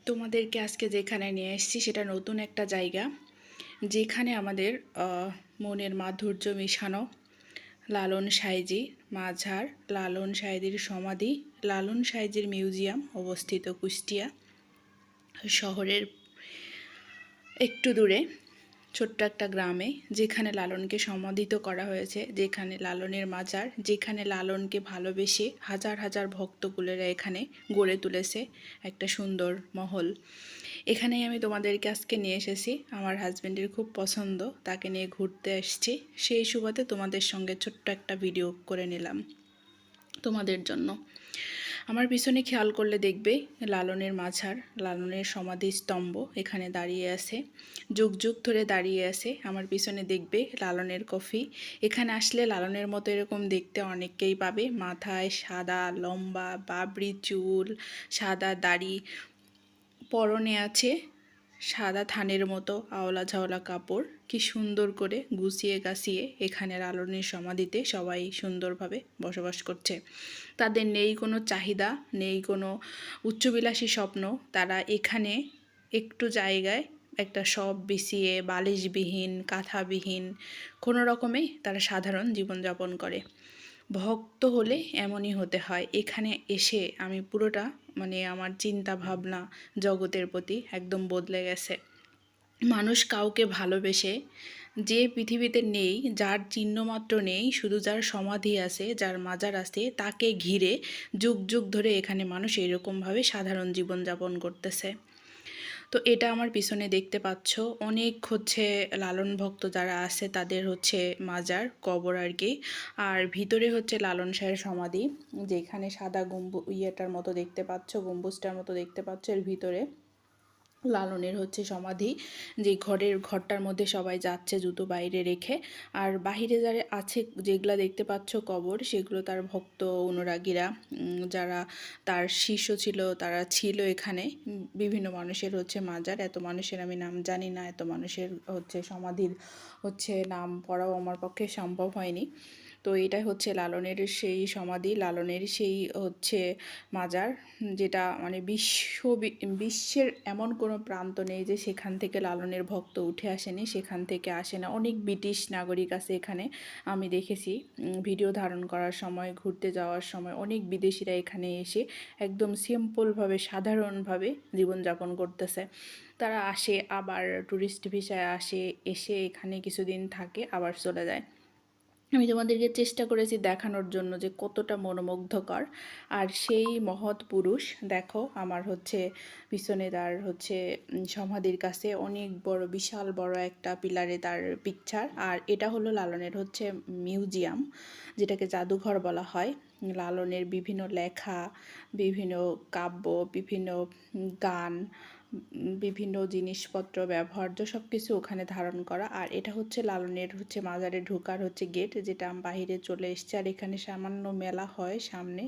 তোমাদেরকে আজকে যেখানে নিয়ে এসেছি সেটা নতুন একটা জায়গা, যেখানে আমাদের মনের মাধুর্য মিশানো লালন সাঁইজি মাঝার, লালন সাঁইজির সমাধি, লালন সাঁইজির মিউজিয়াম অবস্থিত কুষ্টিয়া শহরের একটু দূরে ছোট্ট একটা গ্রামে, যেখানে লালনকে সমাধিত করা হয়েছে, যেখানে লালনের মাজার, যেখানে লালনকে ভালোবেসে হাজার হাজার ভক্তকুলেরা এখানে গড়ে তুলেছে একটা সুন্দর মহল। এখানেই আমি তোমাদেরকে আজকে নিয়ে এসেছি। আমার হাজব্যান্ডের খুব পছন্দ, তাকে নিয়ে ঘুরতে এসেছি। সেই সুবাদে তোমাদের সঙ্গে ছোট্ট একটা ভিডিও করে নিলাম তোমাদের জন্য। আমার পিছনে খেয়াল করলে দেখবে লালনের মাঝার, লালনের সমাধি স্তম্ভ এখানে দাঁড়িয়ে আছে, যুগ যুগ ধরে দাঁড়িয়ে আছে। আমার পিছনে দেখবে লালনের কফি। এখানে আসলে লালনের মতো এরকম দেখতে অনেককেই পাবে, মাথায় সাদা লম্বা বাবরি চুল, সাদা দাড়ি, পরনে আছে সাদা থানের মতো আওলা ঝাওলা কাপড়। কি সুন্দর করে গুছিয়ে গাছিয়ে এখানে লালনের সমাধিতে সবাই সুন্দরভাবে বসবাস করছে। তাদের নেই কোনো চাহিদা, নেই কোনো উচ্চবিলাসী স্বপ্ন। তারা এখানে একটু জায়গায় একটা সব বিছিয়ে বালিশবিহীন কাঁথাবিহীন কোনো রকমে তারা সাধারণ জীবনযাপন করে। ভক্ত হলে এমনই হতে হয়। এখানে এসে আমি পুরোটা আমার চিন্তা ভাবনা জগতের প্রতি একদম বদলে গেছে। মানুষ কাউকে ভালোবেসে, যে পৃথিবীতে নেই, যার চিহ্নমাত্র নেই, শুধু যার সমাধি আছে, যার মাজার আছে, তাকে ঘিরে যুগ যুগ ধরে এখানে মানুষ এরকমভাবে সাধারণ জীবনযাপন করতেছে। তো এটা আমার পিছনে দেখতে পাচ্ছ অনেক লালন ভক্ত যারা আছে তাদের মাজার কবর আর কি। আর ভিতরে লালন শাহের সমাধি, যেখানে সাদা ইয়েটার মতো দেখতে পাচ্ছ, গম্বুজটার মতো দেখতে পাচ্ছ, এর ভিতরে লালনের সমাধি। যে ঘরটার মধ্যে সবাই যাচ্ছে জুতো বাইরে রেখে। আর বাহিরে যারা আছে, যেগুলো দেখতে পাচ্ছ কবর, সেগুলো তার ভক্ত অনুরাগীরা, যারা তার শিষ্য ছিল, তারা ছিল এখানে। বিভিন্ন মানুষের মাজার, এত মানুষের আমি নাম জানি না, এত মানুষের সমাধির নাম পড়াও আমার পক্ষে সম্ভব হয়নি। তো এটা লালনের সেই সমাধি, লালনের সেই মাজার, যেটা বিশ্বের এমন কোনো প্রান্ত নেই যে সেখান থেকে লালনের ভক্ত উঠে আসেনি, সেখান থেকে আসে না। অনেক ব্রিটিশ নাগরিক আছে এখানে, আমি দেখেছি ভিডিও ধারণ করার সময়, ঘুরতে যাওয়ার সময় অনেক বিদেশিরা এখানে এসে একদম সিম্পলভাবে সাধারণভাবে জীবনযাপন করতেছে। তারা আসে, আবার ট্যুরিস্ট ভিসায় আসে, এসে এখানে কিছুদিন থাকে, আবার চলে যায়। আমি তোমাদেরকে চেষ্টা করেছি দেখানোর জন্য যে কতটা মনোমুগ্ধকর। আর সেই মহৎ পুরুষ দেখো, আমার পিছনে তার সমাধির কাছে অনেক বড়, বিশাল বড় একটা পিলারে তার পিকচার। আর এটা হলো লালনের মিউজিয়াম, যেটাকে জাদুঘর বলা হয়। লালনের বিভিন্ন লেখা, বিভিন্ন কাব্য, বিভিন্ন গান, বিভিন্ন জিনিসপত্র ব্যবহার্য সব কিছু ওখানে ধারণ করা। আর এটা লালনের মাজারে ঢোকার গেট, যেটা বাহিরে চলে এসছে। আর এখানে সামান্য মেলা হয় সামনে,